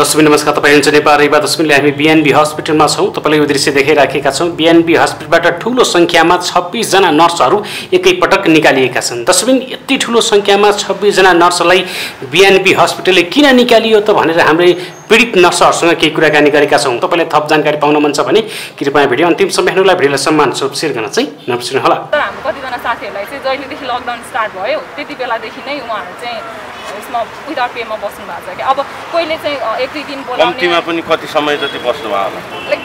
दर्शक नमस्कार, तपाईँ हुनुहुन्छ नेपाल रेबा दशमीले हामी बीएनबी हस्पिटलमा छौँ। तपाईँले यो दृश्य देखिराखेका छौँ। बीएनबी हस्पिटलबाट ठुलो सङ्ख्यामा 26 जना नर्सहरू एकैपटक निकालिएका छन्। दर्शक यति ठुलो सङ्ख्यामा 26 जना नर्सलाई बीएनबी हस्पिटलले किन निकालियो त भनेर हाम्रै पीडित नर्सहरूसँग केही कुराकानी गरेका छौँ। तपाईँलाई थप जानकारी पाउन मन छ भने कृपया भिडियो अन्तिम समय हेर्नुलाई भिडियोलाई सम्मानस्वरूप शेयर गर्न चाहिँ नबिर्सनुहोला। तर हाम्रो कतिजना साथीहरूलाई चाहिँ जहिलेदेखि लकडाउन स्टार्ट भयो त्यति बेलादेखि नै उहाँहरू चाहिँ यसमा विदाउट पेमा बस्नु भएको छ कि अब कोहीले चाहिँ 1-2 दिन बोलाउने कम्तीमा पनि कति समय जति बस्नु भयो होला like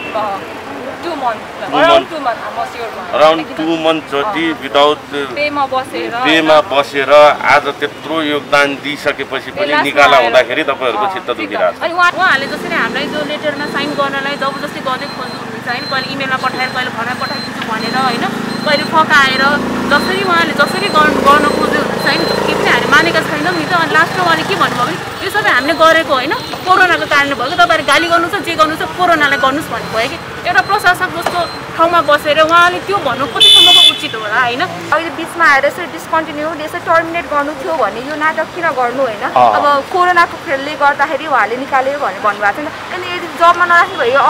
2 months around 2 months I'm sure around 2 months जति विदाउट पेमा बसेर आज त्यत्रो योगदान दिइसकेपछि पनि निकाला हुँदाखेरि तपाईहरुको चित्त दुखिरहेको छ। अनि उहाँहरूले जसरी हामीलाई जो लेटरमा साइन गर्नलाई जबरजस्ती गर्दै खोज्नु हुन्छ हैन, कहिले इमेलमा पठाएर कहिले घरमा पठाइदिन्छु भनेर हैन, कहिले फकाएर जसरी उहाँले जसरी गर्न खोज्दै हुनुहुन्छ हैन, के पनि हामी मानेका छैनौँ नि त। अनि लास्टमा उहाँले के भन्नुभयो भने यो सबै हामीले गरेको हैन, कोरोनाको कारणले भयो कि तपाईँहरू गाली गर्नु छ जे गर्नु छ कोरोनालाई गर्नुस् भन्नु भयो कि। एउटा प्रशासक जस्तो ठाउँमा बसेर उहाँले त्यो भन्नु कतिसम्मको उचित होला हैन। अहिले बिचमा आएर यसरी डिस्कन्टिन्यू यसरी टर्मिनेट गर्नु थियो भने यो नाटक किन गर्नु हैन। अब कोरोनाको खेलले गर्दाखेरि उहाँले निकाल्यो भनेर भन्नुभएको छैन। अनि यदि जबमा नराख्नु भयो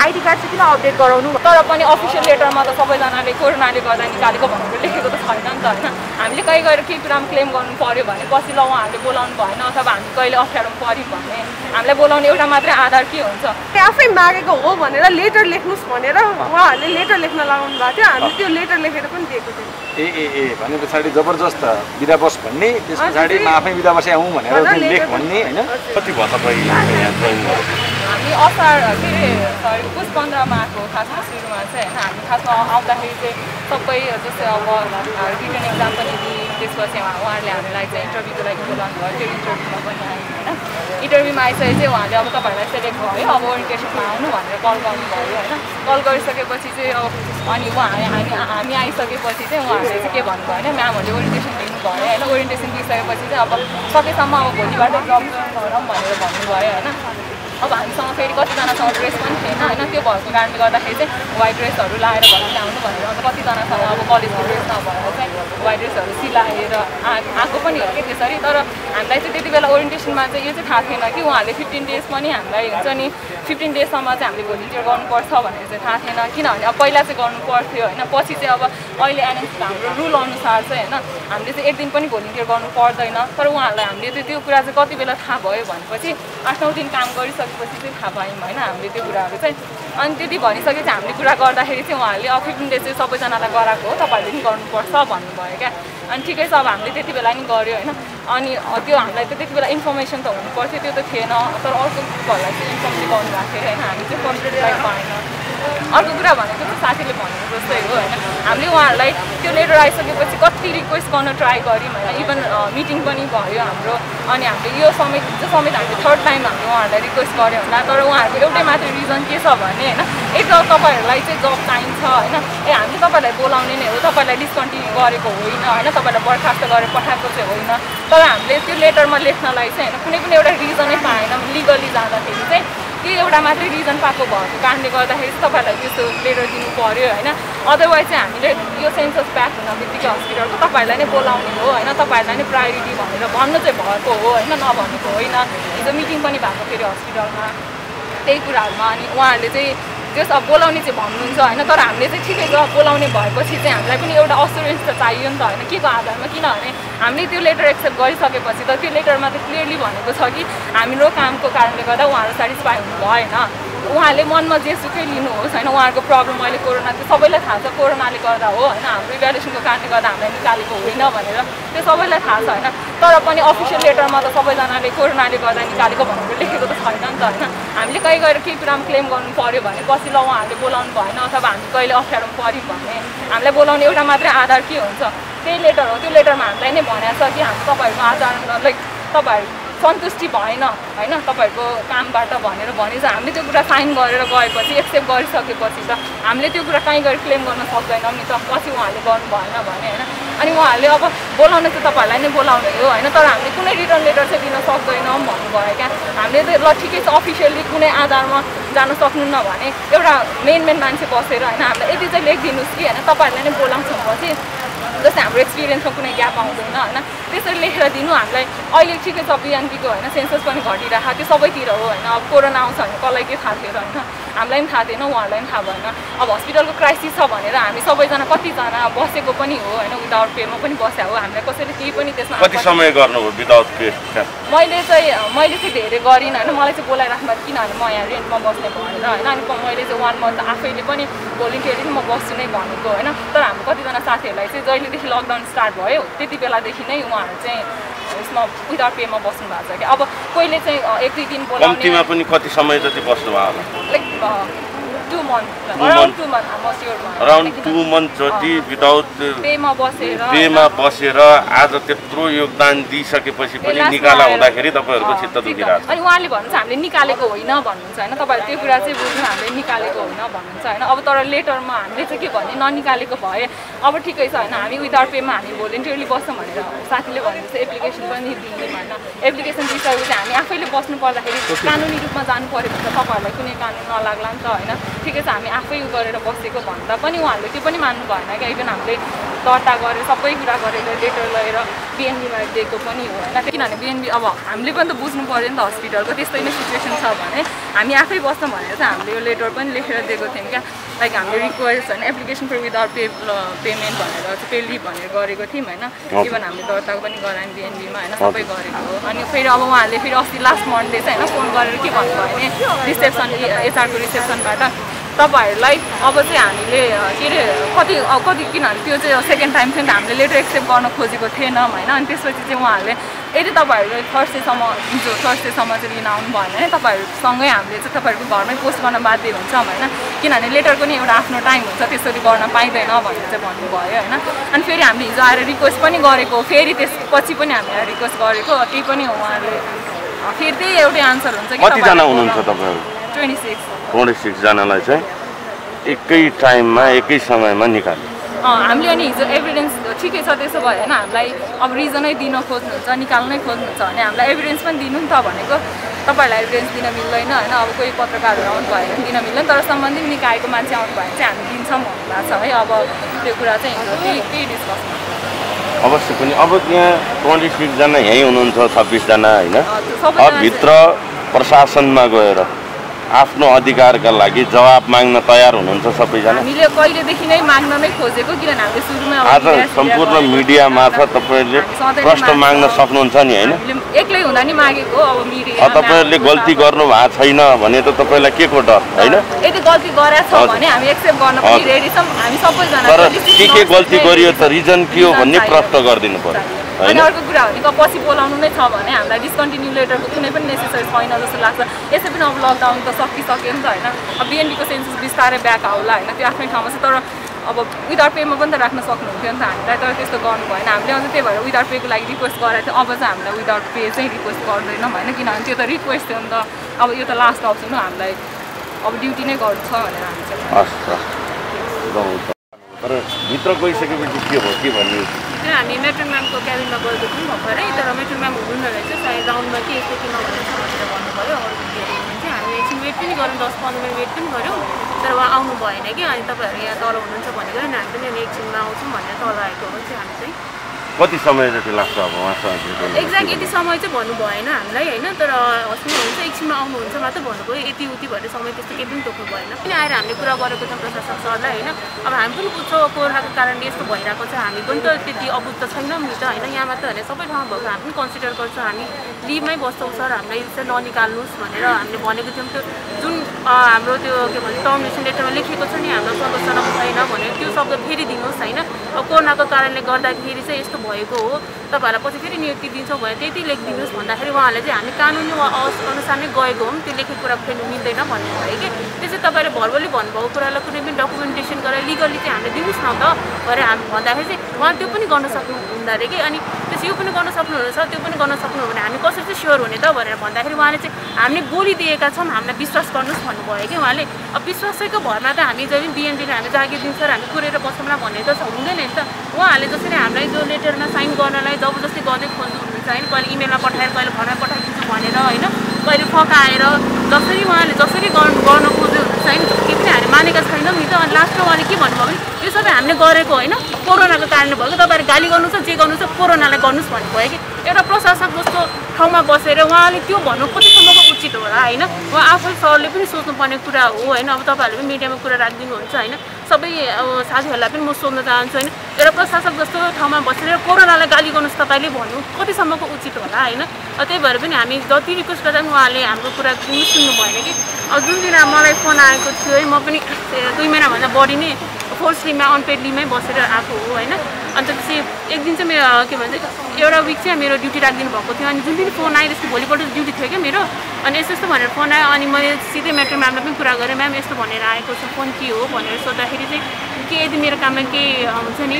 आइडी कार्ड चाहिँ किन अपडेट गराउनु। तर पनि अफिसियल लेटरमा त सबैजनाले कोरोनाले गर्दा निकालेको भनेर लेखेको त छैन नि त हैन। हामीले कहीँ गएर केही कुरामा क्लेम गर्नु पर्यो भने पछि ल उहाँहरूले बोलाउनु भएन अथवा हामी कहिले अप्ठ्यारोमा पर्यो भने हामीलाई बोलाउने एउटा मात्रै आधार के हुन्छ। आफै मागेको हो भनेर लेटर लेख्नुस् भनेर उहाँहरूले लेटर लेख्न लगाउनु भएको थियो। हामीले त्यो लेटर लेखेर पनि दिएको थियौँ। ए भने पछाडि जबरजस्त बिदा बस भन्ने, त्यस पछाडि म आफै बिदा बसे आउँ भनेर लेख भन्ने हैन। कति भयो तपाईँ यहाँ जोइन गर्नु? हामी असार के अरे पुस 15मा आएको खासमा सुरुमा चाहिँ हैन। हामी खासमा आउँदाखेरि चाहिँ सबै जस्तै अब रिटन एक्जाम पनि दिए, त्यसपछि उहाँहरूले हामीलाई चाहिँ इन्टरभ्यूको लागि बोलाउनु भयो। त्यो इन्टरभ्यूमा पनि आयो हैन। इन्टरभ्यूमा आइसकेपछि चाहिँ उहाँले अब तपाईँहरूलाई सेलेक्ट भयो, अब ओरिएन्टेसनमा आउनु भनेर कल गर्नुभयो हैन। कल गरिसकेपछि चाहिँ अब अनि हामी आइसकेपछि चाहिँ उहाँहरूले चाहिँ के भन्नुभयो भने म्यामहरूले ओरिएन्टेसन दिनुभयो हैन। ओरिएन्टेसन दिइसकेपछि चाहिँ अब सकेसम्म अब भोलिबाट जब गरौँ भनेर भन्नुभयो हैन। अब हामीसँग फेरि कतिजनासँग ड्रेस पनि थिएन हैन। त्यो भएको कारणले गर्दाखेरि चाहिँ वाइट ड्रेसहरू लाएर घर ल्याउनु भनेर अन्त कतिजनासँग अब कलेजको ड्रेस नभएर चाहिँ वाइट ड्रेसहरू सिलाएर आएको पनि हो कि त्यसरी। तर हामीलाई चाहिँ त्यति बेला ओरिएन्टेसनमा चाहिँ यो चाहिँ थाहा थिएन कि उहाँहरूले 15 डेज पनि हामीलाई हुन्छ नि 15 डेजसम्म चाहिँ हामीले भोलिन्टियर गर्नुपर्छ भनेर चाहिँ थाहा थिएन। किनभने अब पहिला चाहिँ गर्नु पर्थ्यो हैन, पछि चाहिँ अब अहिले एनएसको हाम्रो रुल अनुसार चाहिँ हैन हामीले चाहिँ 1 दिन पनि भोलिन्टियर गर्नु पर्दैन। तर उहाँहरूलाई हामीले चाहिँ त्यो कुरा चाहिँ कति बेला थाहा भयो भनेपछि 8-9 दिन काम गरिसकेपछि चाहिँ थाहा पायौँ हैन हामीले त्यो कुराहरू चाहिँ। अनि त्यति भनिसकेपछि हामीले कुरा गर्दाखेरि चाहिँ उहाँहरूले 15 डेज चाहिँ सबैजनालाई गराएको हो, तपाईँहरूले पनि गर्नुपर्छ भन्नुभयो क्या। अनि ठिकै छ, अब हामीले त्यति बेला नि गऱ्यो हैन। अनि त्यो हामीलाई त त्यति बेला इन्फर्मेसन त हुनुपर्थ्यो, त्यो त थिएन। तर अर्को ग्रुपहरूलाई चाहिँ इन्फर्म चाहिँ गर्नुभएको थियो हैन। हामी चाहिँ कम्प्लिटलाई पाएन। अर्को कुरा भनेको चाहिँ साथीले भनेको जस्तै हो हैन। हामीले उहाँहरूलाई त्यो लेटर आइसकेपछि कति रिक्वेस्ट गर्न ट्राई गऱ्यौँ हैन। इभन मिटिङ पनि भयो हाम्रो। अनि हामीले यो समेत हामीले 3rd टाइम हामीले उहाँहरूलाई रिक्वेस्ट गऱ्यौँ होला। तर उहाँहरूको एउटै मात्रै रिजन के छ भने हैन, एक त तपाईँहरूलाई चाहिँ जब चाहिन्छ हैन। हामीले तपाईँलाई बोलाउने नै हो, तपाईँलाई डिस्कन्टिन्यू गरेको होइन हैन, तपाईँलाई बर्खास्त गरेर पठाएको चाहिँ होइन। तर हामीले त्यो लेटरमा लेख्नलाई चाहिँ हैन कुनै पनि एउटा रिजनै पाएनौँ। लिगली जाँदाखेरि चाहिँ त्यो एउटा मात्रै रिजन पाएको भएको कारणले गर्दाखेरि तपाईँहरूलाई त्यस्तो लेटर दिनु पर्यो हैन। अदरवाइज चाहिँ हामीले यो सेन्सस ब्याक हुन बित्तिकै हस्पिटलको तपाईँहरूलाई नै बोलाउने हो हैन, तपाईँहरूलाई नै प्रायोरिटी भनेर भन्नु चाहिँ भएको हो हैन, नभनेको होइन। हिजो मिटिङ पनि भएको फेरि हस्पिटलमा त्यही कुराहरूमा। अनि उहाँहरूले चाहिँ त्यस अब बोलाउने चाहिँ भन्नुहुन्छ हैन। तर हामीले चाहिँ ठिकै छ, बोलाउने भएपछि चाहिँ हामीलाई पनि एउटा असुरेन्स त चाहियो नि त हैन, के को आधारमा। किनभने हामीले त्यो लेटर एक्सेप्ट गरिसकेपछि त त्यो लेटरमा त क्लियरली भनेको छ कि हाम्रो कामको कारणले गर्दा उहाँहरू सेटिस्फाई हुनु भएन। उहाँले मनमा जेसुकै लिनुहोस् हैन, उहाँहरूको प्रब्लम अहिले कोरोना त्यो सबैलाई थाहा छ, कोरोनाले गर्दा हो हैन, हाम्रो इभ्यालुएसनको कारणले गर्दा हामीलाई निकालेको होइन भनेर त्यो सबैलाई थाहा छ हैन। तर पनि अफिसियल लेटरमा त सबैजनाले कोरोनाले गर्दा निकालेको भनेर लेखेको त छैन नि त हैन। हामीले कहीँ गएर केही कुरामा क्लेम गर्नु पर्यो भने पछि ल उहाँहरूले बोलाउनु भएन अथवा हामी कहिले अप्ठ्यारोमा पर्यौँ भने हामीलाई बोलाउने एउटा मात्रै आधार के हुन्छ, त्यही लेटर हो। त्यो लेटरमा हामीलाई नै भनेको छ कि हामी तपाईँहरूको आधार लाइक तपाईँहरू सन्तुष्टि भएन हैन तपाईँहरूको कामबाट भनेर भनेछ। हामीले त्यो कुरा साइन गरेर गएपछि एक्सेप्ट गरिसकेपछि त हामीले त्यो कुरा कहीँ गएर क्लेम गर्न सक्दैनौँ नि त, पछि उहाँहरूले गर्नु भएन भने हैन। अनि उहाँहरूले अब बोलाउन चाहिँ तपाईँहरूलाई नै बोलाउने हो हैन, तर हामीले कुनै रिटर्न लेटर चाहिँ दिन सक्दैनौँ भन्नुभयो क्या। हामीले त ल ठिकै छ, अफिसियल्ली कुनै आधारमा जान सक्नुहुन्न भने एउटा मेन मान्छे बसेर हैन हामीलाई यति चाहिँ लेखिदिनुहोस् कि हैन तपाईँहरूलाई नै बोलाउँछौँ पछि जस्तै हाम्रो एक्सपिरियन्समा कुनै ग्याप आउँदैन होइन त्यसरी लेखेर दिनु हामीलाई अहिले ठिकै छ बिएनपीको होइन सेन्सस पनि घटिरहेको त्यो सबैतिर हो होइन अब कोरोना आउँछ भने कसलाई के थाहा थियो र होइन हामीलाई पनि थाहा थिएन उहाँहरूलाई पनि थाहा भएन अब हस्पिटलको क्राइसिस छ भनेर हामी सबैजना कतिजना बसेको पनि हो होइन विदाउट पेमा पनि बस्या हो हामीलाई कसैले केही पनि त्यसमा कति समय गर्नुभयो विदाउट पे मैले चाहिँ धेरै गरिनँ होइन मलाई चाहिँ बोलाइराख्नु किनभने म यहाँ रेन्टमा बस्ने भनेर होइन अनि मैले चाहिँ 1 मन्थ आफैले पनि भोलिन्टियरली म बस्छु नै भनेको होइन तर हाम्रो कतिजना साथीहरूलाई चाहिँ जहिलेदेखि लकडाउन स्टार्ट भयो त्यति बेलादेखि नै उहाँहरू चाहिँ यसमा विदाउट पेमा बस्नु भएको छ कि अब कोहीले चाहिँ 1-2 दिन बोलाउने कम्तीमा पनि कति समय जति बस्नु भयो like 2 months around 2 months I'm sure around 2 months जति विदाउट पेमा बसेर आज त्यत्रो योगदान दिइसकेपछि पनि निकाला हुँदाखेरि तपाईहरुको चित्त दुखिरहेछ अनि उहाँले भन्नुहुन्छ हामीले निकालेको होइन भन्नुहुन्छ हैन तपाईहरु त्यो कुरा चाहिँ बुझ्नु हामीले निकालेको होइन भन्नुहुन्छ हैन अब तर लेटरमा हामीले चाहिँ के भन्ने ननिकालेको भए अब ठिकै छ हैन हामी विदाउट पेमा हामी भोलिन्टियरली बस्छौं भनेर साथीले भन्नुहुन्छ एप्लिकेसन पनि दिने हैन एप्लिकेसन दिइसकेपछि हामी आफैले बस्नु पर्दाखेरि कानुनी रूपमा जानु पर्यो भने तपाईहरुलाई कुनै कानुन नलाग्ला नि त हैन ठिकै छ हामी आफै गरेर बसेको भन्दा पनि उहाँहरूले त्यो पनि मान्नु भएन क्या इभन हामीले दर्ता गरेर सबै कुरा गरेर लेटर लिएर बिएनबीमा दिएको पनि हो होइन किनभने बिएनबी अब हामीले पनि त बुझ्नु पर्यो नि त हस्पिटलको त्यस्तै नै सिचुएसन छ भने हामी आफै बस्छौँ भनेर चाहिँ हामीले यो लेटर पनि लेखेर दिएको थियौँ क्या लाइक हामीले रिक्वेस्ट होइन एप्लिकेसन फर विदाउट पेमेन्ट भनेर चाहिँ पे लिभ भनेर गरेको थियौँ होइन इभन हामीले दर्ता पनि गरायौँ बिएनबीमा होइन सबै गरेको हो अनि फेरि अब उहाँहरूले फेरि अस्ति लास्ट मन्डे चाहिँ होइन फोन गरेर के भन्नुभयो भने रिसेप्सन एचआरको रिसेप्सनबाट तपाईहरुलाई अब चाहिँ हामीले के अरे कति किनभने त्यो चाहिँ सेकेन्ड टाइम थियो नि त हामीले लेटर एक्सेप्ट गर्न खोजेको थिएनौँ होइन अनि त्यसपछि चाहिँ उहाँहरूले यदि तपाईँहरू थर्सडेसम्म हिजो थर्सडेसम्म चाहिँ लिन आउनु भएन भने तपाईँहरूसँगै हामीले चाहिँ तपाईँहरूको घरमै पोस्ट गर्न बाध्य हुन्छौँ होइन किनभने लेटरको नि एउटा आफ्नो टाइम हुन्छ त्यसरी गर्न पाइँदैन भनेर चाहिँ भन्नुभयो होइन अनि फेरि हामीले हिजो आएर रिक्वेस्ट पनि गरेको फेरि त्यसपछि पनि हामीले रिक्वेस्ट गरेको त्यही पनि हो उहाँहरूले फेरि त्यही एउटै आन्सर हुन्छ कि कतिजना हुनुहुन्छ तपाईँहरू 26 जनालाई चाहिँ एकै टाइममा एकै समयमा निकाल्यो हामीले अनि हिजो एभिडेन्स ठिकै छ त्यसो भयो होइन हामीलाई अब रिजनै दिन खोज्नुहुन्छ निकाल्नै खोज्नुहुन्छ भने हामीलाई एभिडेन्स पनि दिनु नि त भनेको तपाईँहरूलाई एभिडेन्स दिन मिल्दैन होइन अब कोही पत्रकारहरू आउनु भयो भने दिन मिल्दैन तर सम्बन्धित निकायको मान्छे आउनु भयो भने चाहिँ हामी दिन्छौँ भन्नुभएको छ है अब त्यो कुरा चाहिँ हिजो त्यही डिस्कस अवश्य पनि अब यहाँ 26 जना यहीँ हुनुहुन्छ 26 जना होइन भित्र प्रशासनमा गएर आफ्नो अधिकारका लागि जवाब माग्न तयार हुनुहुन्छ सबैजना हामीले कहिलेदेखि नै माग्न नै खोजेको किनभने हामीले सुरुमा आज सम्पूर्ण मिडिया मार्फत तपाईहरुले प्रश्न माग्न सक्नुहुन्छ नि हैन एक्लै हुँदा नि मागेको अब मिडिया तपाईहरुले गल्ती गर्नु भएको छैन भने त तपाईलाई के को डर हैन यदि गल्ती गरेछ भने हामी एक्सेप्ट गर्न पनि रेडी छौं हामी सबैजना तर के गल्ती गरियो त रिजन के हो भन्ने प्रश्न गर्दिनु पर्यो अनि अर्को कुरा भनेको पछि बोलाउनु नै छ भने हामीलाई डिस्कन्टिन्यू लेटरको कुनै पनि नेसेसरी छैन जस्तो लाग्छ यसै पनि अब लकडाउन त सकिसक्यो नि त होइन अब बिएनबीको सेन्सस बिस्तारै ब्याक आउला होइन त्यो आफ्नै ठाउँमा छ तर अब विदाउट पेमा पनि त राख्न सक्नुहुन्थ्यो नि त हामीलाई तर त्यस्तो गर्नु भएन हामीले अझै त्यही भएर विदाउट पेको लागि रिक्वेस्ट गरेको थियो अब चाहिँ हामीलाई विदाउट पे चाहिँ रिक्वेस्ट गर्दैनौँ होइन किनभने त्यो त रिक्वेस्ट थियो नि त अब यो त लास्ट अप्सन हो हामीलाई अब ड्युटी नै गर्नु छ भनेर हामी चाहिँ तर भित्र गइसकेपछि के भयो के भन्ने हामी मेट्रो म्यामको क्याबिनमा गएको थियौँ भर्खरै तर मेट्रो म्याम हुनुहुन्न रहेछ सायद राउन्डमा के यस्तो किन भनेर भन्नुभयो अरू चाहिँ हामी एकछिन वेट पनि गऱ्यौँ 10-15 मिनट वेट पनि गऱ्यौँ तर उहाँ आउनु भएन कि अनि तपाईँहरू यहाँ तल हुनुहुन्छ भनेको अनि हामी पनि एकछिनमा आउँछौँ भनेर तल आएको हो चाहिँ हामी चाहिँ कति समय जति लाग्छ अब उहाँसँग एक्ज्याक्ट यति समय चाहिँ भन्नु भएन हामीलाई होइन तर हस्पिटल हुन्छ एकछिनमा आउनुहुन्छ मात्र भन्नुभयो यति उति भन्ने समय त्यस्तो केही पनि तोक्नु भएन पनि आएर हामीले कुरा गरेको छौँ प्रशासक सरलाई होइन अब हामी पनि बुझ्छौँ कोरोनाको कारणले यस्तो भइरहेको छ हामी पनि त त्यति अबुझ त छैनौँ नि त होइन यहाँ मात्र होइन सबै ठाउँमा भएको हामी पनि कन्सिडर गर्छौँ हामी लिभमै बस्छौँ सर हामीलाई चाहिँ ननिकाल्नुहोस् भनेर हामीले भनेको थियौँ त्यो जुन हाम्रो त्यो के भन्छ टर्मिनेसन लेटरमा लेखिएको छ नि हाम्रो संरचनामा छैन भनेर त्यो शब्द फेरि दिनुहोस् होइन अब कोरोनाको कारणले गर्दाखेरि चाहिँ यस्तो भएको हो तपाईँहरूलाई पछि फेरि नियुक्ति दिन्छौँ भने त्यति लेखिदिनुहोस् भन्दाखेरि उहाँहरूले चाहिँ हामी कानुनी अनुसार नै गएको हौँ त्यो लेखेको कुरा फेर्नु मिल्दैन भन्ने भयो कि त्यसै तपाईँले भर्बली भन्नुभएको कुरालाई कुनै पनि डकुमेन्टेसन गरेर लिगली चाहिँ हामीले दिनुहोस् न त भनेर हामी भन्दाखेरि चाहिँ उहाँ त्यो पनि गर्न सक्नुहुँदो रहेछ कि अनि त्यसो यो पनि गर्न सक्नुहुनेछ त्यो पनि गर्न सक्नु भने हामी कसरी चाहिँ स्योर हुने त भनेर भन्दाखेरि उहाँले चाहिँ हामीले बोलिदिएका छौँ हामीलाई विश्वास गर्नुहोस् भन्नुभयो कि उहाँले अब विश्वासैको भरमा त हामी जहिले बिएनडीले हामी जागिर दिन्छ र हामी कुरेर बसौँला भन्ने त हुँदैन नि त उहाँहरूले जसरी हामीलाई जो लेटरमा साइन गर्नलाई जबरजस्ती गर्दै खोज्नुहुन्छ होइन कहिले इमेलमा पठाएर कहिले घरमा पठाइदिन्छु भनेर होइन कहिले फकाएर जसरी उहाँले जसरी गर्न खोज्दै हुनुहुन्छ होइन के पनि हामी मानेका छैनौँ नि त अनि अनि लास्टमा उहाँले के भन्नुभयो भने यो सबै हामीले गरेको होइन कोरोनाको कारणले भएको तपाईँहरू गाली गर्नु छ जे गर्नु छ कोरोनालाई गर्नुहोस् भन्नुभयो कि एउटा प्रशासक जस्तो ठाउँमा बसेर उहाँले त्यो भन्नु कतिसम्मको उचित होला होइन उहाँ आफै सरले पनि सोच्नुपर्ने कुरा हो होइन अब तपाईँहरूले पनि मिडियामा कुरा राखिदिनुहुन्छ होइन सबै अब साथीहरूलाई पनि म सोध्न चाहन्छु होइन एउटा प्रशासक जस्तो ठाउँमा बसेर कोरोनालाई गाली गर्नुहोस् तपाईँले भन्नु कतिसम्मको उचित होला होइन त्यही भएर पनि हामी जति रिक्वेस्ट गर्दा पनि उहाँले हाम्रो कुरा सुन्नु भएन कि अब जुन दिन मलाई फोन आएको थियो है म पनि 2 महिनाभन्दा बढी नै फोर्स लिभमा अनपेड लिभमै बसेर आएको हो होइन अन्त त्यसै एक दिन चाहिँ मेरो के भन्छ एउटा विक चाहिँ मेरो ड्युटी राखिदिनु भएको थियो अनि जुन दिन फोन आयो त्यसको भोलिपल्ट ड्युटी थियो क्या मेरो अनि यस्तो यस्तो भनेर फोन आयो अनि मैले सिधै मेट्रो म्यामलाई पनि कुरा गरेँ म्याम यस्तो भनेर आएको छ फोन के हो भनेर सोद्धाखेरि चाहिँ के यदि मेरो काममा केही हुन्छ नि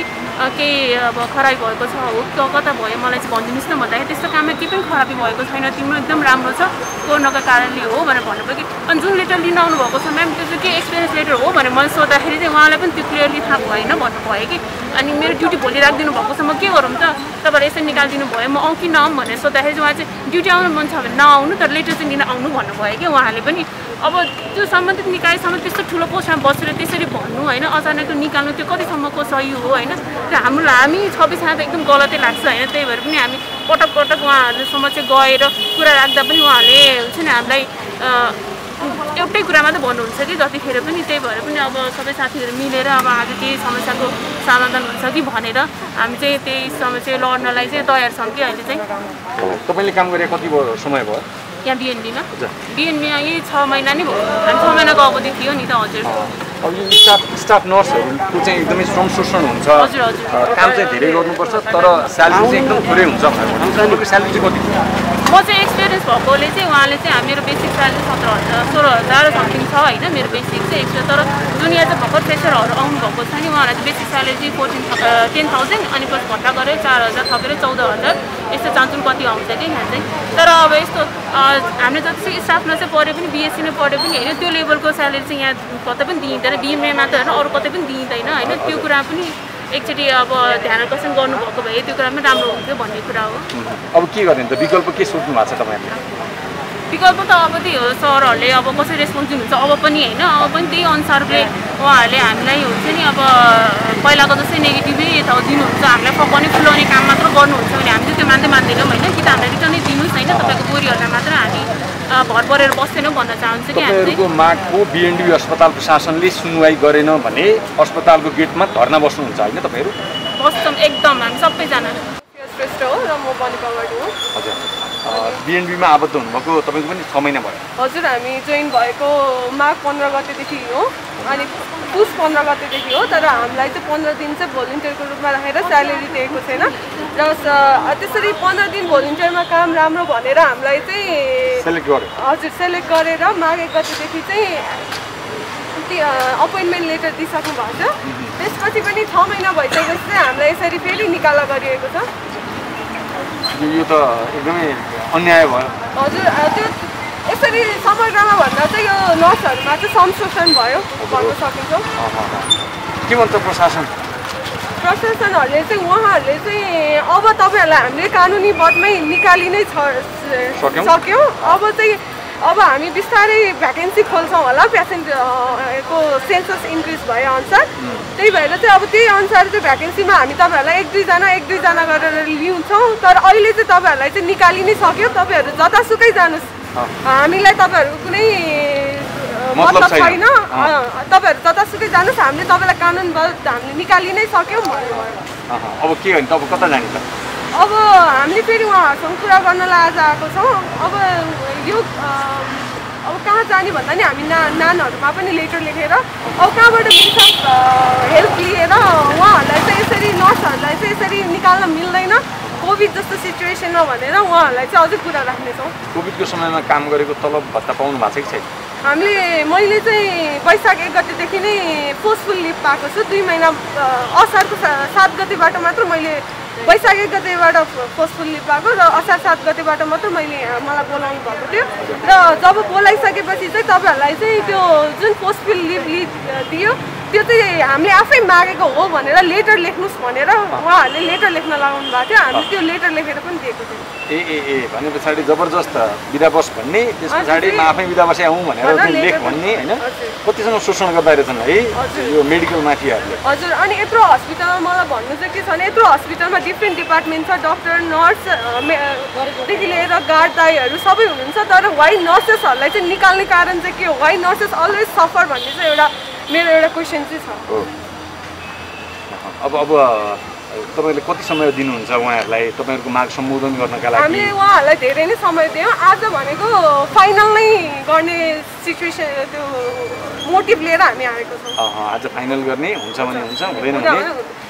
केही अब खराबी भएको छ हो कता भयो मलाई चाहिँ भनिदिनुहोस् न भन्दाखेरि त्यस्तो काममा केही पनि खराबी भएको छैन तिम्रो एकदम राम्रो छ कोरोनाको कारणले हो भनेर भन्नुभयो कि अनि जुन लेटर लिन आउनुभएको छ म्याम त्यो चाहिँ के एक्सपिरियन्स लेटर हो भनेर मैले सोद्धाखेरि चाहिँ उहाँलाई पनि त्यो क्लियरली थाहा भएन भन्नुभयो कि अनि मेरो ड्युटी भोलि राखिदिनु भएको छ म के गरौँ त तपाईँहरूले यसरी निकालिदिनु भयो म आउँ कि नआउँ भनेर सोद्धाखेरि चाहिँ उहाँ चाहिँ ड्युटी आउनु मन छ भने नआउनु तर लेटर चाहिँ लिन आउनु भन्नुभयो कि उहाँले पनि अब त्यो सम्बन्धित निकायसम्म त्यस्तो ठुलो पोस्टमा बसेर त्यसरी भन्नु होइन अचानक निकाल्नु त्यो कतिसम्मको सही हो होइन र हामी 26जना त एकदम गलतै लाग्छ होइन त्यही भएर पनि हामी पटक पटक उहाँहरूसम्म चाहिँ गएर कुरा राख्दा पनि उहाँहरूले हुन्छ नि हामीलाई एउटै कुरामा त भन्नुहुन्छ कि जतिखेर पनि त्यही भएर पनि अब सबै साथीहरू मिलेर अब आज केही समस्याको समाधान हुन्छ कि भनेर हामी चाहिँ त्यही समस्या लड्नलाई चाहिँ तयार छौँ कि अहिले चाहिँ तपाईँले काम गरे कति समय भयो यहाँ बिएनबीमा यही 6 महिना नै भयो हामी 6 महिनाको अवधि थियो नि त हजुर अब यो स्टाफ नर्सहरूको चाहिँ एकदमै श्रम शोषण हुन्छ हजुर हजुर काम चाहिँ धेरै गर्नुपर्छ तर स्यालेरी चाहिँ एकदम थोरै हुन्छ भनेर स्यालेरी चाहिँ कति म चाहिँ एक्सपिरियन्स भएकोले चाहिँ उहाँले चाहिँ मेरो बेसिक स्यालेरी 16,000 समथिङ छ होइन मेरो बेसिक चाहिँ एक्स्ट्रा तर जुन यहाँ चाहिँ भर्खर फ्रेसरहरू आउनुभएको छ नि उहाँलाई चाहिँ बेसिक स्यालेरी चाहिँ 10,000 अनि पछि भट्टा गरेर 4,000 थपेर 14,000 यस्तो चान्चुन कति आउँछ कि यहाँ चाहिँ तर अब यस्तो हामीले जति स्टाफमा चाहिँ पढ्यो पनि बिएससी नै पढ्यो पनि होइन त्यो लेभलको स्यालेरी चाहिँ यहाँ कतै पनि दिइँदैन बिएमएमा त होइन अरू कतै पनि दिइँदैन होइन त्यो कुरा पनि एकचोटि अब ध्यान आकर्षण गर्नुभएको भए त्यो कुरा पनि राम्रो हुन्थ्यो भन्ने कुरा हो अब के गर्ने त विकल्प के सोच्नु भएको छ तपाईँहरूले विकल्प त अब त्यही हो सरहरूले अब कसरी रेस्पोन्स दिनुहुन्छ अब पनि होइन अब पनि त्यही अनुसारले उहाँहरूले हामीलाई हुन्छ नि अब पहिलाको जस्तै नेगेटिभै दिनुहुन्छ हामीलाई फकाउने फुलाउने काम मात्र गर्नुहुन्छ भने हामी चाहिँ त्यो मान्दैनौँ होइन कि त हामीलाई रिटर्नै दिनुहोस् होइन तपाईँको बोरीहरूलाई मात्र हामी भर परेर बस्दैनौँ भन्न चाहन्छु कि तपाईँहरूको मागको बिएनडी अस्पताल प्रशासनले सुनवाई गरेन भने अस्पतालको गेटमा धर्ना बस्नुहुन्छ होइन तपाईँहरू बस्छौँ एकदम हामी सबैजना श्रेष्ठ हो र म बनिपाबाट हो हजुर बिएनबीमा आबद्ध हुनुभएको तपाईँको पनि 6 महिना भयो हजुर हामी जोइन भएको माघ 15 गतेदेखि हो अनि पुस 15 गतेदेखि हो तर हामीलाई चाहिँ 15 दिन चाहिँ भोलिन्टियरको रूपमा राखेर स्यालेरी दिएको छैन र त्यसरी 15 दिन भोलिन्टियरमा काम राम्रो भनेर हामीलाई चाहिँ सेलेक्ट गर्यो हजुर सेलेक्ट गरेर माघ 1 गतेदेखि चाहिँ अपोइन्टमेन्ट लेटर दिइसक्नु भएको छ त्यसपछि पनि 6 महिना भइसकेपछि चाहिँ हामीलाई यसरी फेरि निकाला गरिएको छ यो त एकदमै अन्याय भयो हजुर त्यो यसरी समग्रमा भन्दा चाहिँ यो नर्सहरूमा चाहिँ संशोधन भयो भन्न सकिन्छ के भन्छ प्रशासनहरूले चाहिँ उहाँहरूले चाहिँ अब तपाईँहरूलाई हामीले कानुनी बदमै निकालि नै सक्यौँ अब हामी बिस्तारै भ्याकेन्सी खोल्छौँ होला पेसेन्टको सेन्सस इन्क्रिज भए अनुसार त्यही भएर चाहिँ अब त्यही अनुसार चाहिँ भ्याकेन्सीमा हामी तपाईँहरूलाई एक दुईजना गरेर लिउँछौँ तर अहिले चाहिँ तपाईँहरूलाई चाहिँ निकालि नै सक्यो तपाईँहरू जतासुकै जानुहोस् हामीलाई तपाईँहरूको कुनै मतलब छैन तपाईँहरू जतासुकै जानुहोस् हामीले तपाईँलाई कानुनबद्ध हामीले निकालि नै सक्यौँ अब के गर्ने त अब कता जाने त अब हामीले फेरि उहाँहरूसँग कुरा गर्नलाई आज आएको छौँ अब यो अब कहाँ जाने भन्दा नि हामी नानहरूमा पनि लेटर लेखेर अब कहाँबाट मिल्छ हेल्प लिएर उहाँहरूलाई चाहिँ यसरी नर्सहरूलाई चाहिँ यसरी निकाल्न मिल्दैन कोभिड जस्तो सिचुएसनमा भनेर उहाँहरूलाई चाहिँ अझै कुरा राख्नेछौँ कोभिडको समयमा काम गरेको तलब भत्ता पाउनु भएको छ कि छैन मैले चाहिँ वैशाख 1 गतेदेखि नै पोस्टफुल लिभ पाएको छु 2 महिना असारको 7 गतेबाट मात्र मैले वैशाख 1 गतेबाट पोस्टफुल लिभ पाएको र असार 7 गतेबाट मात्र मलाई बोलाउनु भएको थियो र जब बोलाइसकेपछि चाहिँ तपाईँहरूलाई चाहिँ त्यो जुन पोस्टफुल लिभ दियो त्यो चाहिँ हामीले आफै मागेको हो भनेर लेटर लेख्नुहोस् भनेर उहाँहरूले लेटर लेख्न लगाउनु भएको थियो। हामी त्यो लेटर लेखेर पनि दिएको थियौँ। ए भने पछाडि जबरजस्त बिदा बस भन्ने, त्यस पछाडि म आफै बिदा बसे आउँ भनेर लेख भन्ने होइन, कतिसँग शोषण गर्दा रहेछन् है यो मेडिकल माफियाहरूले। हजुर, अनि यत्रो हस्पिटलमा मलाई भन्नु चाहिँ के छ भने यत्रो हस्पिटलमा डिफ्रेन्ट डिपार्टमेन्ट छ, डक्टर नर्सदेखि लिएर गार्ड दाईहरू सबै हुनुहुन्छ, तर वाइ नर्सेसहरूलाई चाहिँ निकाल्ने कारण चाहिँ के हो? वाइ नर्सेस अलवेज सफर भन्ने चाहिँ एउटा मेरो एउटा क्वेसन चाहिँ छ। अब तपाईँले कति समय दिनुहुन्छ उहाँहरूलाई तपाईँहरूको माग सम्बोधन गर्नका लागि? हामीले उहाँहरूलाई धेरै नै समय दियौँ। आज भनेको फाइनल नै गर्ने सिचुएसन त्यो मोटिभ लिएर हामी आएको छौँ। आज फाइनल गर्ने हुन्छ भने हुन्छ, हुँदैन भने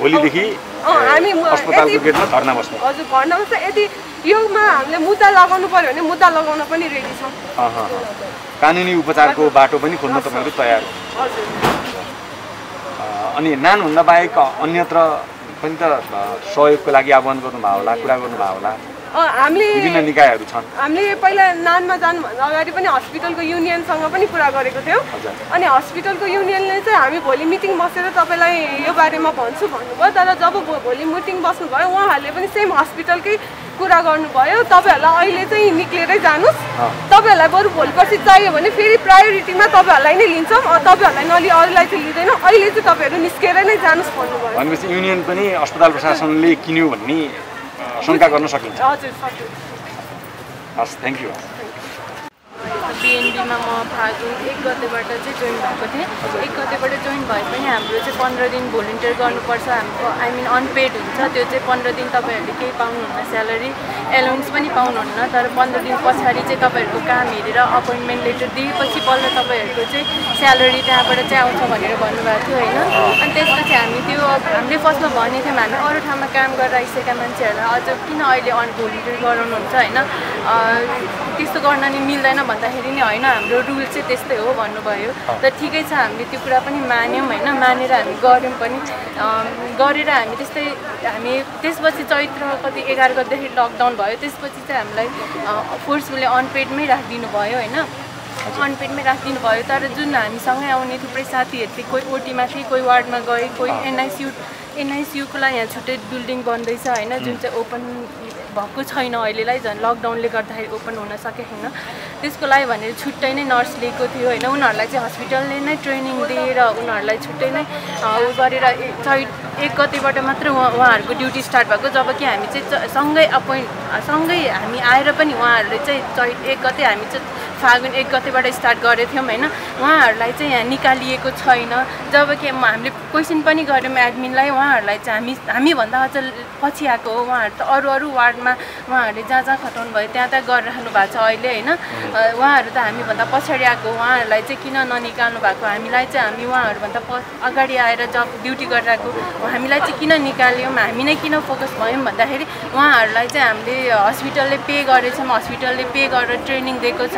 भोलिदेखि हामी अस्पतालको गेटमा धर्ना बस्ने। हजुर, धर्ना बस्छ। यदि योमा हामीले मुद्दा लगाउनु पर्यो भने मुद्दा लगाउन पनि रेडी छौँ। कानुनी उपचारको बाटो पनि खोल्न तपाईँहरू तयार हो? हजुर। अनि नानभन्दा बाहेक अन्यत्र पनि त सहयोगको लागि आह्वान गर्नुभयो होला, कुरा गर्नुभयो होला? हामीले विभिन्न निकायहरू छन्। हामीले पहिला नानमा जानुभन्दा अगाडि पनि हस्पिटलको युनियनसँग पनि कुरा गरेको थियौँ। अनि हस्पिटलको युनियनले चाहिँ हामी भोलि मिटिङ बसेर तपाईँलाई यो बारेमा भन्छु भन्नुभयो। तर जब भोलि मिटिङ बस्नुभयो उहाँहरूले पनि सेम हस्पिटलकै कुरा गर्नुभयो, तपाईँहरूलाई अहिले चाहिँ निक्लेरै जानुहोस्, तपाईँहरूलाई बरु भोलि पर्सि चाहियो भने फेरि प्रायोरिटीमा तपाईँहरूलाई नै लिन्छौँ, तपाईँहरूलाई नलि अरूलाई चाहिँ लिँदैनौँ, अहिले चाहिँ तपाईँहरू निस्केर नै जानुहोस् भन्नुभयो। भनेपछि युनियन पनि अस्पताल प्रशासनले किन्यो भन्ने शङ्का गर्न सकिन्छ? हजुर, सक्यो। हस्, थ्याङ्क यू। बिएनबीमा म फागुन 1 गतेबाट चाहिँ जोइन भएको थिएँ। 1 गतेबाट जोइन भए पनि हाम्रो चाहिँ 15 दिन भोलिन्टियर गर्नुपर्छ। हाम्रो अनपेड हुन्छ, त्यो चाहिँ 15 दिन तपाईँहरूले केही पाउनुहुन्न, स्यालेरी एलाउन्स पनि पाउनुहुन्न। तर 15 दिन पछाडि चाहिँ तपाईँहरूको काम हेरेर अपोइन्टमेन्ट लेटर दिएपछि बल्ल तपाईँहरूको चाहिँ स्यालेरी त्यहाँबाट चाहिँ आउँछ भनेर भन्नुभएको थियो होइन। अनि त्यसपछि हामीले फर्स्टमा भनेको थियौँ हामी अरू ठाउँमा काम गरेर आइसकेका मान्छेहरूलाई अझ किन अहिले भोलिन्टियर गराउनुहुन्छ होइन, त्यस्तो गर्न नि मिल्दैन भन्दाखेरि नि होइन हाम्रो रुल चाहिँ त्यस्तै हो भन्नुभयो। त ठिकै छ, हामीले त्यो कुरा पनि मान्यौँ होइन, मानेर हामी गऱ्यौँ पनि। गरेर हामी त्यसपछि चैत्र कति 11 गतेदेखि लकडाउन भयो, त्यसपछि चाहिँ हामीलाई फोर्सफुली अनपेडमै राखिदिनु भयो होइन, अनपेडमै राखिदिनु भयो। तर जुन हामीसँगै आउने थुप्रै साथीहरू थिए, कोही ओटीमा थिए, कोही वार्डमा गए, कोही एनआइसियुको लागि यहाँ छुट्टै बिल्डिङ बन्दैछ होइन, जुन चाहिँ ओपन भएको छैन अहिलेलाई, झन् लकडाउनले गर्दाखेरि ओपन हुन सकेको छैन। त्यसको लागि भनेर छुट्टै नै नर्स लिएको थियो होइन, उनीहरूलाई चाहिँ हस्पिटलले नै ट्रेनिङ दिएर उनीहरूलाई छुट्टै नै उ गरेर 1 गतेबाट मात्र उहाँहरूको ड्युटी स्टार्ट भएको, जबकि हामी चाहिँ सँगै हामी आएर पनि उहाँहरूले चाहिँ 1 गते हामी चाहिँ फागुन 1 गतेबाट स्टार्ट गरेको थियौँ होइन। उहाँहरूलाई चाहिँ यहाँ निकालिएको छैन, जबकि हामीले क्वेसन पनि गऱ्यौँ एडमिनलाई, उहाँहरूलाई चाहिँ हामीभन्दा अझ पछि आएको हो। उहाँहरू त अरू वार्डमा उहाँहरूले जहाँ खटाउनु भयो त्यहाँ गरिरहनु भएको छ अहिले होइन, उहाँहरू त हामीभन्दा पछाडि आएको, उहाँहरूलाई चाहिँ किन ननिकाल्नु भएको? हामीलाई चाहिँ हामी उहाँहरूभन्दा अगाडि आएर जब ड्युटी गरिरहेको, हामीलाई चाहिँ किन निकाल्यौँ, हामी नै किन फोकस भयौँ भन्दाखेरि उहाँहरूलाई चाहिँ हामीले हस्पिटलले पे गरेछौँ, हस्पिटलले पे गरेर ट्रेनिङ दिएको छ,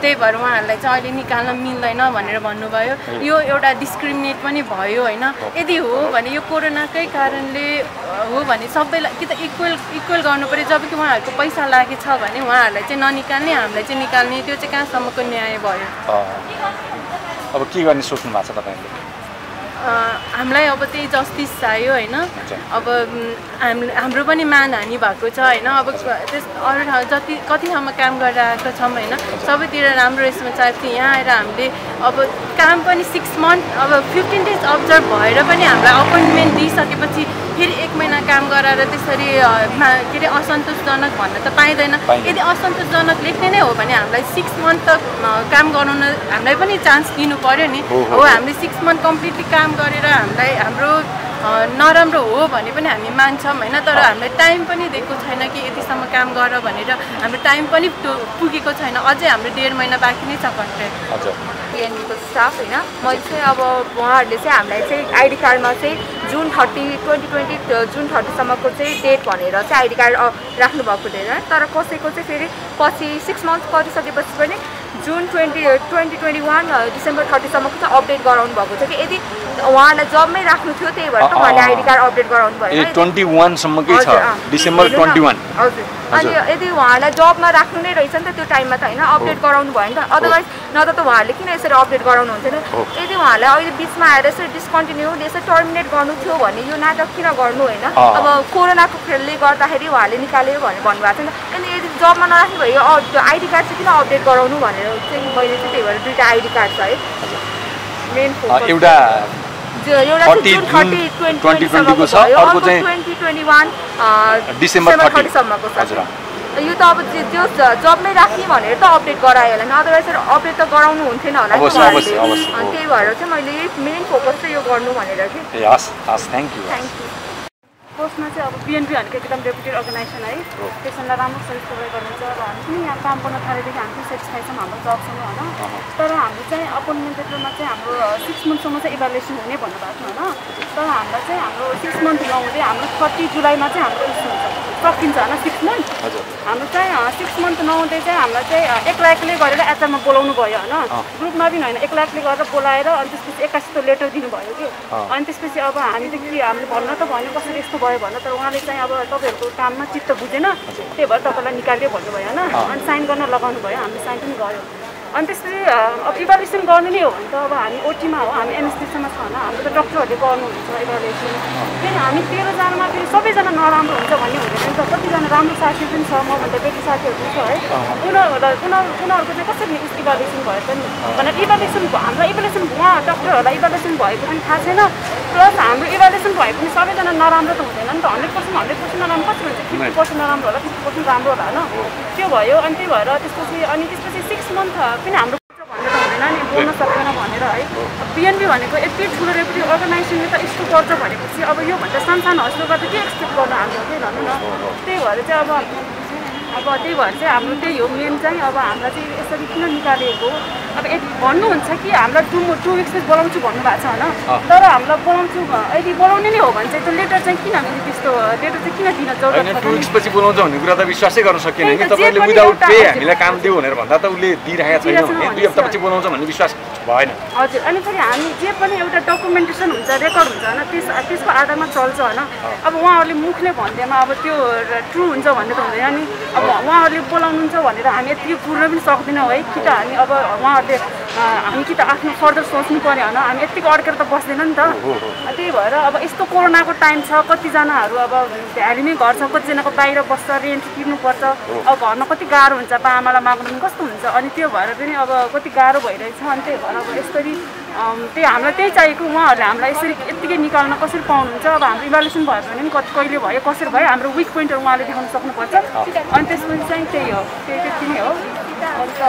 त्यही भएर उहाँहरूलाई चाहिँ अहिले निकाल्न मिल्दैन भनेर भन्नुभयो। यो एउटा डिस्क्रिमिनेट पनि भयो होइन। यदि हो भने यो कोरोनाकै कारणले हो भने सबैलाई कि त इक्वल गर्नु पऱ्यो, जबकि उहाँहरूको पैसा लागेछ भने उहाँहरूलाई चाहिँ ननिकाल्ने, हामीलाई चाहिँ निकाल्ने, त्यो चाहिँ कहाँसम्मको न्याय भयो? अब के गर्ने सोच्नु भएको छ तपाईँहरूले? हामीलाई अब त्यही जस्टिस चाहियो होइन। अब हाम्रो पनि मानहानि भएको छ होइन। अब अरू ठाउँ कति ठाउँमा काम गरेर आएको छौँ होइन, सबैतिर राम्रो यसमा चाहिएको थियो। यहाँ आएर हामीले अब काम पनि 6 मन्थ अब 15 डेज अब्जर्भ भएर पनि हामीलाई अपोइन्टमेन्ट दिइसकेपछि फेरि 1 महिना काम गराएर त्यसरी के अरे असन्तोषजनक भन्न त पाइँदैन। यदि असन्तोषजनक लेख्ने नै हो भने हामीलाई 6 मन्थ त काम गराउन हामीलाई पनि चान्स दिनु पऱ्यो नि। हो हामीले 6 मन्थ कम्प्लिटली काम गरेर हामीलाई हाम्रो नराम्रो हो भने पनि हामी मान्छौँ होइन, तर हामीलाई टाइम पनि दिएको छैन कि यतिसम्म काम गर भनेर, हाम्रो टाइम पनि पुगेको छैन, अझै हाम्रो 1.5 महिना बाँकी नै छ कन्ट्र्याक्ट। बिएनबीको स्टाफ होइन, मैले चाहिँ अब उहाँहरूले चाहिँ हामीलाई चाहिँ आइडी कार्डमा चाहिँ जुन 30 2020 जुन 30सम्मको चाहिँ डेट भनेर चाहिँ आइडी कार्ड राख्नुभएको थिएन। तर कसैको चाहिँ फेरि पछि 6 मन्थ गरिसकेपछि पनि जुन 2021 डिसेम्बर 30सम्मको चाहिँ अपडेट गराउनु भएको थियो कि यदि उहाँलाई जबमै राख्नु थियो, त्यही भएर उहाँले आइडी कार्ड अपडेट गराउनु भयो। 21 सम्मकै छ, डिसेम्बर 21। हजुर अनि यदि उहाँलाई जबमा राख्नु नै रहेछ नि त त्यो टाइममा त होइन अपडेट गराउनु भयो नि त अदरवाइज नत्र त उहाँहरूले किन यसरी अपडेट गराउनु हुन्थेन यदि उहाँलाई अहिले बिचमा आएर यसरी डिस्कन्टिन्यू यसरी टर्मिनेट गर्नु थियो भने यो नाटक किन गर्नु होइन अब कोरोनाको फेलले गर्दाखेरि उहाँले निकाल्यो भनेर भन्नुभएको थियो नि त अनि यदि जबमा नराख्नु भयो आइडी कार्ड चाहिँ किन अपडेट गराउनु भनेर चाहिँ मैले चाहिँ त्यही भएर 2टा आइडी कार्ड छ है मेन फोकस एउटा एउटा जुन 2020 को छ अर्को चाहिँ 2021 डिसेम्बर 30 सम्मको छ यो त अब त्यो जबमै राख्ने भनेर त अपडेट गरायो होला नि अदरवाइज अपडेट त गराउनु हुन्थेन होला नि अनि त्यही भएर चाहिँ मैले मेन फोकस चाहिँ यो गर्नु भनेर कि हस् थ्याङ्क यू फर्स्टमा चाहिँ अब बिएनपी भनेको एकदम रेपुटेड अर्गनाइजेसन है पेसेन्टलाई राम्रो सर्भिस प्रोभाइड गर्नुहुन्छ र हामी पनि यहाँ काम गर्न थालेदेखि हामी पनि सेटिस्फाई छौँ हाम्रो जबसँग होइन तर हाम्रो चाहिँ अपोइन्टमेन्ट लेटरमा चाहिँ हाम्रो 6 मन्थसम्म चाहिँ इभ्यालुएसन हुने भन्नुभएको थियो होइन तर हामीलाई चाहिँ हाम्रो 6 मन्थ नहुँदै हाम्रो 30 जुलाईमा चाहिँ हाम्रो सकिन्छ होइन 6 मन्थ हाम्रो चाहिँ 6 मन्थ नहुँदै चाहिँ हामीलाई चाहिँ एक्लै गरेर एचआरमा बोलाउनु भयो होइन ग्रुपमा पनि होइन एक्लै गरेर बोलाएर अनि त्यसपछि 81 लेटर दिनुभयो कि अनि त्यसपछि अब हामी त के हामीले भन्न त भन्यो कसरी यस्तो भयो भन्न तर उहाँले चाहिँ अब तपाईँहरूको काममा चित्त बुझेन त्यही भएर तपाईँलाई निकाल्यो भन्नुभयो होइन अनि साइन गर्न लगाउनु भयो हामीले साइन पनि गऱ्यौँ अनि त्यसपछि अब इभ्यालुएसन गर्नु नै हो भने त अब हामी ओटीमा हो हामी एनएसटीसम्म छ होइन हाम्रो त डक्टरहरूले गर्नुहुन्छ इभ्यालुएसन फेरि हामी 13 जनामा फेरि सबैजना नराम्रो हुन्छ भन्ने हुँदैन नि त कतिजना राम्रो साथी पनि छ मभन्दा बेटी साथीहरू पनि छ है उनीहरूको चाहिँ कसरी इभ्यालुएसन भयो त नि भनेर इभ्यालुएसन हाम्रो इभ्यालुएसन उहाँ डक्टरहरूलाई इभ्यालुएसन भएको पनि थाहा छैन प्लस हाम्रो इभ्यालुएसन भए पनि सबैजना नराम्रो त हुँदैन नि त 100% नराम्रो कति हुन्छ 50% नराम्रो होला 50% राम्रो होला होइन त्यो भयो अनि त्यही भएर त्यसपछि 6 मन्थ पनि हाम्रो भनेर हुँदैन नि बोल्न सक्दैन भनेर है बिएनपी भनेको यति ठुलो रेपुटेड अर्गनाइजेसनले त यस्तो गर्छ भनेपछि अब योभन्दा सानसानो हस्पिटलबाट के एक्सपेक्ट गर्नु हाम्रो के भन्नु न त्यही भएर चाहिँ अब त्यही भएर चाहिँ हाम्रो त्यही हो मेन चाहिँ अब हामीलाई चाहिँ यसरी किन निकालेको अब भन्नुहुन्छ कि हामीलाई 2 विक्स बोलाउँछु भन्नुभएको छ होइन तर हामीलाई बोलाउँछु यदि बोलाउने नै हो भने चाहिँ त्यो लेटर चाहिँ किन त्यस्तो लेटर चाहिँ किन दिन जरुरत छ 2 विक्स पछि बोलाउँछ भन्ने कुरा त विश्वासै गर्न सकिएन नि तपाईले विदाउट पे हामीलाई काम दियो भनेर भन्दा त उसले दिइरहेको छैन भने 2 हप्ता पछि बोलाउँछ भन्ने विश्वास भएन हजुर अनि फेरि हामी जे पनि एउटा डकुमेन्टेसन हुन्छ रेकर्ड हुन्छ होइन त्यसको आधारमा चल्छ होइन अब उहाँहरूले मुखले भन्दैमा अब त्यो ट्रु हुन्छ भन्ने त हुँदैन नि अब उहाँहरूले बोलाउनुहुन्छ भनेर हामी यति पुर्न पनि सक्दैनौँ है कि त हामी अब उहाँहरूले हामी कि त आफ्नो फर्दर सोच्नु पऱ्यो होइन हामी यतिको अड्केर त बस्दैन नि त त्यही भएर अब यस्तो कोरोनाको टाइम छ कतिजनाहरू अब भ्याली नै घर छ कतिजनाको बाहिर बस्छ रेन्ट तिर्नुपर्छ अब घरमा कति गाह्रो हुन्छ बा आमालाई माग्नु पनि कस्तो हुन्छ अनि त्यो भएर पनि अब कति गाह्रो भइरहेछ अनि त्यही भएर अब यसरी त्यही हामीलाई त्यही चाहिएको उहाँहरूले हामीलाई यसरी यत्तिकै निकाल्न कसरी पाउनुहुन्छ अब हाम्रो इभ्यालुएसन भयो भने पनि कहिले भयो कसरी भयो हाम्रो विक पोइन्टहरू उहाँले देखाउन सक्नुपर्छ अनि त्यसपछि चाहिँ त्यही हो त्यति नै हो अन्त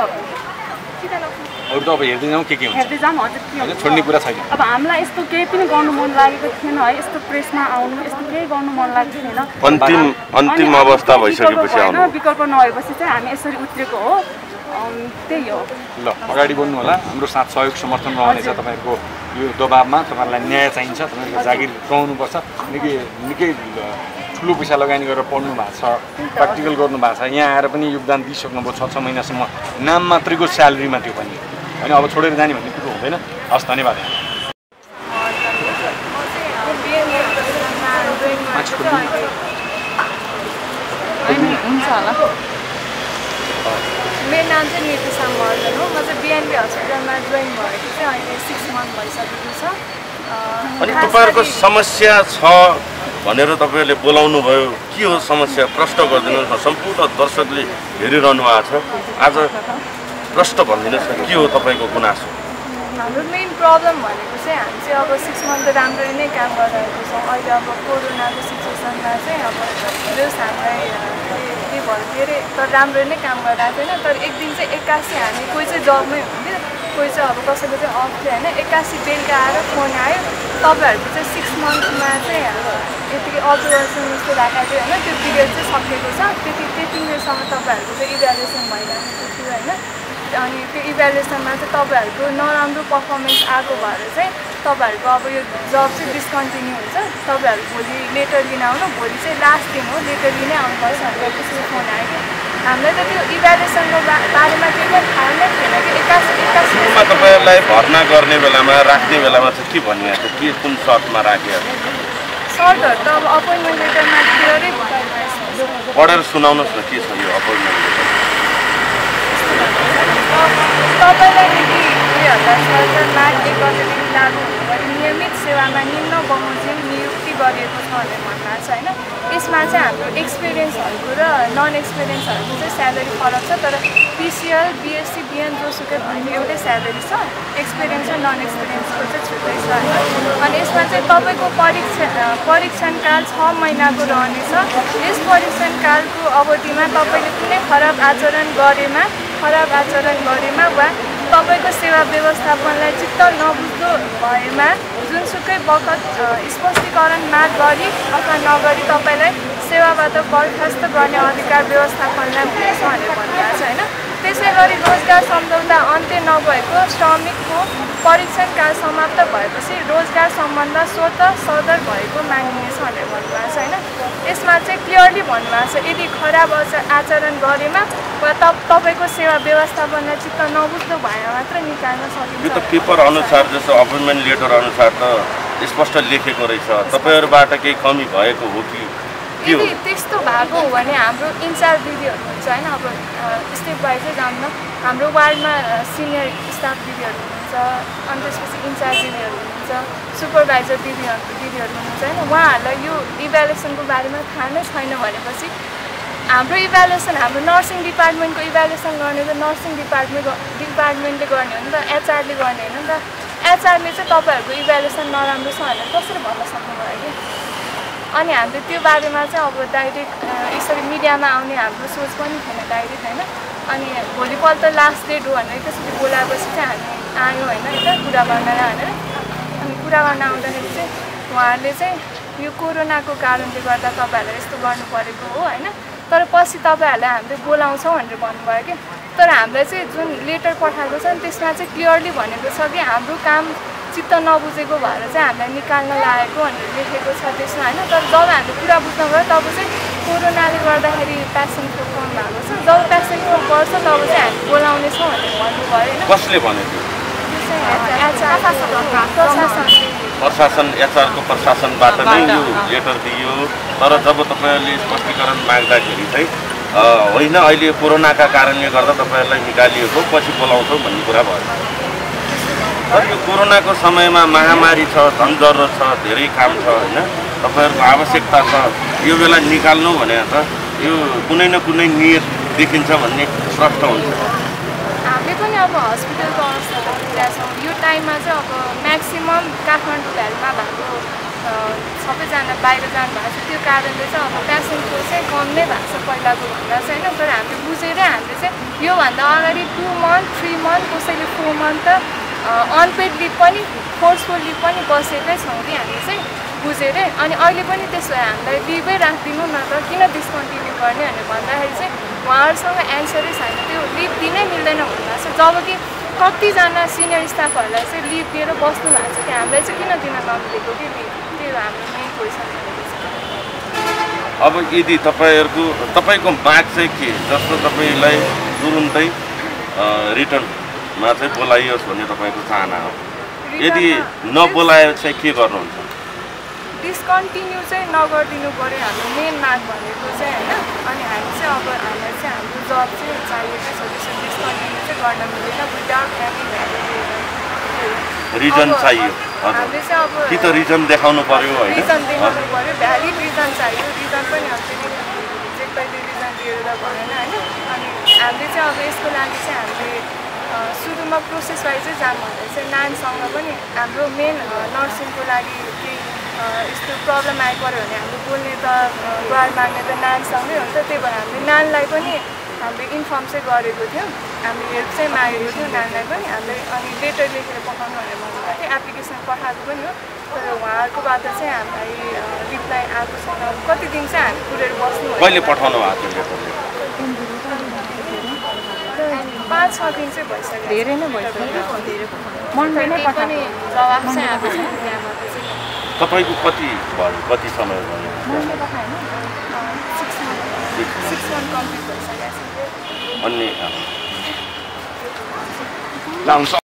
अरु त अब हेर्दै जाउँ के हुन्छ हेर्दै जाउँ हजुर के हुन्छ छोड्ने कुरा छैन अब हामीलाई यस्तो केही पनि गर्नु मन लागेको थिएन है यस्तो प्रेसमा आउनु यस्तो केही गर्नु मन लाग्दैन अन्तिम अवस्था भइसकेपछि आउनु विकल्प नभएपछि चाहिँ हामी यसरी उत्रेको हो त्यही हो ल अगाडि बढ्नु होला हाम्रो साथ सहयोग समर्थन रहनेछ तपाईहरुको यो दबाबमा तपाईहरुलाई न्याय चाहिन्छ तपाईहरुको जागिर पाउनुपर्छ निकै ठुलो पैसा लगानी गरेर पढ्नु भएको छ प्र्याक्टिकल गर्नु भएको छ यहाँ आएर पनि योगदान दिइसक्नुभयो 6 महिनासम्म नाम मात्रैको स्यालेरीमा त्यो पनि अनि अब छोडेर जाने भन्ने कुरो हुँदैन हस् धन्यवाद हुन्छ होला मेरो नाम चाहिँ निर्देशा मर्दन हो म चाहिँ बिएनपी हस्पिटलमा जोइन भएको चाहिँ अहिले 6 मन्थ भइसकेको छ अनि तपाईहरुको समस्या छ भनेर तपाईहरुले बोलाउनु भयो के हो समस्या प्रश्न गरिदिनुस् न सम्पूर्ण दर्शकले हेरिरहनु भएको छ आज प्रश्न भनिदिनुस् न के हो तपाईको गुनासो हाम्रो मेन प्रब्लम भनेको चाहिँ हामी चाहिँ अब 6 मन्थ राम्ररी नै काम गरिरहेको छौँ अहिले अब कोरोनाको सिचुएसनमा चाहिँ अब जस हामीलाई के भयो धेरै तर राम्ररी नै काम गरिरहेको थिएन तर एक दिन चाहिँ 81 हामी कोही चाहिँ जबमै हुन्थ्यो कोही चाहिँ अब कसैको चाहिँ अफ थियो होइन 81 बेलुका आएर फोन आयो तपाईँहरूको चाहिँ 6 मन्थमा चाहिँ यतिकै अब्जर्भेसन जस्तो राखेको थियो होइन त्यो पिरियड चाहिँ सकिएको छ त्यति बेरसम्म तपाईँहरूको चाहिँ इभ्यालुएसन भइरहेको थियो होइन अनि त्यो इभ्यालुएसनमा चाहिँ तपाईँहरूको नराम्रो पर्फर्मेन्स आएको भएर चाहिँ तपाईँहरूको अब यो जब चाहिँ डिस्कन्टिन्यू हुन्छ तपाईँहरू भोलि लेटर लिन आउनु भोलि चाहिँ लास्ट दिन हो लेटर लिनै आउनुपर्छ भनेर त्यसरी फोन आयो कि हामीलाई त त्यो इभ्यालुएसनको बारेमा केही पनि थाहा नै थिएन कि 81 तपाईहरुलाई भर्ना गर्ने बेलामा राख्ने बेलामा चाहिँ के भनिएको थियो के कुन सर्टमा राख्यो सर्टहरू त अब अपोइन्टमेन्ट लेटरमा क्लियरै पढेर सुनाउनुहोस् न के छ यो अपोइन्टमेन्ट लेटर। तपाईँलाई 2077 माघ 1 गतेदेखि लागू हुने नियमित सेवामा निम्न बमोजिम नियुक्ति गरिएको छ भनेर भन्नु छ होइन। यसमा चाहिँ हाम्रो एक्सपिरियन्सहरूको र नन एक्सपिरियन्सहरूको चाहिँ स्यालेरी फरक छ, तर पिसिएल बिएससी बिएन जोसुकै भएको एउटै स्यालेरी छ। एक्सपिरियन्स र नन एक्सपिरियन्सको चाहिँ छुट्टै छ होइन। अनि यसमा चाहिँ तपाईँको परीक्षणकाल 6 महिनाको रहनेछ। यस परीक्षणकालको अवधिमा तपाईँले कुनै खराब आचरण गरेमा वा तपाईँको सेवा व्यवस्थापनलाई चित्त नबुझ्दो भएमा जुनसुकै बखत स्पष्टीकरण माग गरी अथवा नगरी तपाईँलाई सेवाबाट बर्खास्त गर्ने अधिकार व्यवस्थापनलाई हुनेछ भनेर भन्नुभएको छ होइन। त्यसै गरी रोजगार सम्झौता अन्त्य नभएको श्रमिकको परीक्षणकाल समाप्त भएपछि रोजगार सम्बन्ध स्वत सदर भएको मानिनेछ भनेर भन्नुभएको छ होइन। यसमा चाहिँ क्लियरली भन्नुभएको छ यदि खराब आचरण गरेमा वा तपाईँको सेवा व्यवस्थापनलाई चित्त नबुझ्दो भए मात्र निकाल्न सकिन्छ। यो त पेपर अनुसार जस्तो अपोइन्टमेन्ट लेटर अनुसार त स्पष्ट लेखेको रहेछ। तपाईँहरूबाट केही कमी भएको हो कि के हो? यदि त्यस्तो भएको हो भने हाम्रो इन्चार्ज दिदीहरू हुन्छ होइन। अब स्टेप वाइजै जान्न, हाम्रो वार्डमा सिनियर स्टाफ दिदीहरू हुनुहुन्छ, अनि त्यसपछि इन्चार्ज दिदीहरू हुनुहुन्छ, सुपरभाइजर दिदीहरू हुनुहुन्छ होइन। उहाँहरूलाई यो इभ्यालुएसनको बारेमा थाहा नै छैन भनेपछि हाम्रो इभ्यालुएसन हाम्रो नर्सिङ डिपार्टमेन्टको इभ्यालुएसन गर्ने त नर्सिङ डिपार्टमेन्टले गर्ने हो नि त, एचआरले गर्ने होइन नि त। एचआरले चाहिँ तपाईँहरूको इभ्यालुएसन नराम्रो छ भनेर कसरी भन्न सक्नुभयो कि? अनि हामीले त्यो बारेमा चाहिँ अब डाइरेक्ट यसरी मिडियामा आउने हाम्रो सोच पनि थिएन डाइरेक्ट होइन। अनि भोलिपल्ट लास्ट डेट हो भनेर त्यसरी बोलाएपछि चाहिँ हामी आयौँ होइन यता कुरा गर्नलाई भनेर। अनि कुरा गर्न आउँदाखेरि चाहिँ उहाँहरूले चाहिँ यो कोरोनाको कारणले गर्दा तपाईँहरूलाई यस्तो गर्नु परेको हो होइन, तर पछि तपाईँहरूलाई हामीले बोलाउँछौँ भनेर भन्नुभयो कि। तर हामीलाई चाहिँ जुन लेटर पठाएको छ नि त्यसमा चाहिँ क्लियरली भनेको छ कि हाम्रो काम चित्त नबुझेको भएर चाहिँ हामीलाई निकाल्न लागेको भनेर लेखेको छ त्यसमा होइन। तर जब हामीले कुरा बुझ्न गयो तब चाहिँ कोरोनाले गर्दाखेरि प्यासेन्ट फ्लो कम भएको छ, जब प्यासेन्ट फ्लो बढ्छ तब चाहिँ हामी बोलाउनेछौँ भनेर भन्नुभयो होइन। कसले भनेको? प्रशासन एचआरको प्रशासनबाट नै यो लेटर दियो। तर जब तपाईँहरूले स्पष्टीकरण माग्दाखेरि चाहिँ होइन अहिले कोरोनाका कारणले गर्दा तपाईँहरूलाई निकालिएको पछि बोलाउँछौँ भन्ने कुरा भयो। तर यो कोरोनाको समयमा महामारी छ, झन् जरुरत छ, धेरै काम छ होइन, तपाईँहरूको आवश्यकता छ, यो बेला निकाल्नु भने त यो कुनै न कुनै नियत देखिन्छ भन्ने स्पष्ट हुन्छ। हामीले पनि अब हस्पिटलको अवस्था त बुझिरहेछौँ। यो टाइममा चाहिँ अब म्याक्सिमम् काठमाडौँ भ्यालीमा भएको सबैजना बाहिर जानुभएको छ, त्यो कारणले चाहिँ अब प्यासेन्टको चाहिँ कम नै भएको छ पहिलाको भन्दा चाहिँ होइन। तर हामीले बुझेरै हामीले चाहिँ योभन्दा अगाडि 2 मन्थ 3 मन्थ कसैले 4 मन्थ त अनपेड लिभ पनि फोर्सफुल लिभ पनि बसेकै छौँ कि हामीले चाहिँ बुझेरै। अनि अहिले पनि त्यसो भए हामीलाई लिभै राखिदिनु न त, किन डिस्कन्टिन्यू गर्ने भनेर भन्दाखेरि चाहिँ उहाँहरूसँग एन्सरै छैन, त्यो लिभ दिनै मिल्दैन भन्नुभएको छ। जबकि कतिजना सिनियर स्टाफहरूलाई चाहिँ लिभ दिएर बस्नु भएको छ कि हामीलाई चाहिँ किन दिन नमिलेको कि लिभ, त्यो हाम्रो मेन क्वेसन भनेको छ। अब यदि तपाईँको माग चाहिँ के, जस्तो तपाईँलाई तुरुन्तै रिटर्नमा चाहिँ बोलाइयोस् भन्ने तपाईँको चाहना हो, यदि नबोलायो चाहिँ के गर्नुहुन्छ? डिस्कन्टिन्यू चाहिँ नगरिदिनु पऱ्यो हाम्रो मेन माग भनेको चाहिँ होइन। अनि हामी चाहिँ अब हामीलाई चाहिँ हाम्रो जब चाहिँ चाहिएकै छ, त्यसो डिस्कन्टिन्यू चाहिँ गर्न मिलेन विदाउट एनी रिजन चाहियो। हामीले चाहिँ अब कि त रिजन देखाउनु पर्यो होइन, रिजन देखाउनु पऱ्यो, भ्यालिड रिजन चाहियो। रिजन पनि अब जेकैले रिजन दिएर त भएन होइन। अनि हामीले चाहिँ अब यसको लागि चाहिँ हामीले सुरुमा प्रोसेस वाइजै जानु भन्दा चाहिँ नानसँग पनि हाम्रो मेन नर्सिङको लागि केही यस्तो प्रब्लम आइपऱ्यो भने हामीले बोल्ने त गार्ड माग्ने त नानसँगै हुन्छ। त्यही भएर हामीले नानलाई पनि हामीले इन्फर्म चाहिँ गरेको थियौँ, हामीले हेल्प चाहिँ मागेको थियौँ नानलाई पनि हामीले। अनि लेटर लेखेर पठाउनु भनेर भन्नुभएको थियो, एप्लिकेसन पठाएको पनि हो। तर उहाँहरूकोबाट चाहिँ हामीलाई रिप्लाई आएको छैन। कति दिन चाहिँ हामी कुरेर बस्नु, कहिले पठाउनु भएको थियो लेटर? 5-6 दिन चाहिँ भइसक्यो, धेरै नै भइसक्यो। मन्डे नै पनि जवाब चाहिँ आएको छैन त्यहाँबाट चाहिँ। तपाईँको कति भयो, कति समय भयो? मन्डे पठाएन, 6 मन्थ कम्प्लिट भइसकेको छ। अन्य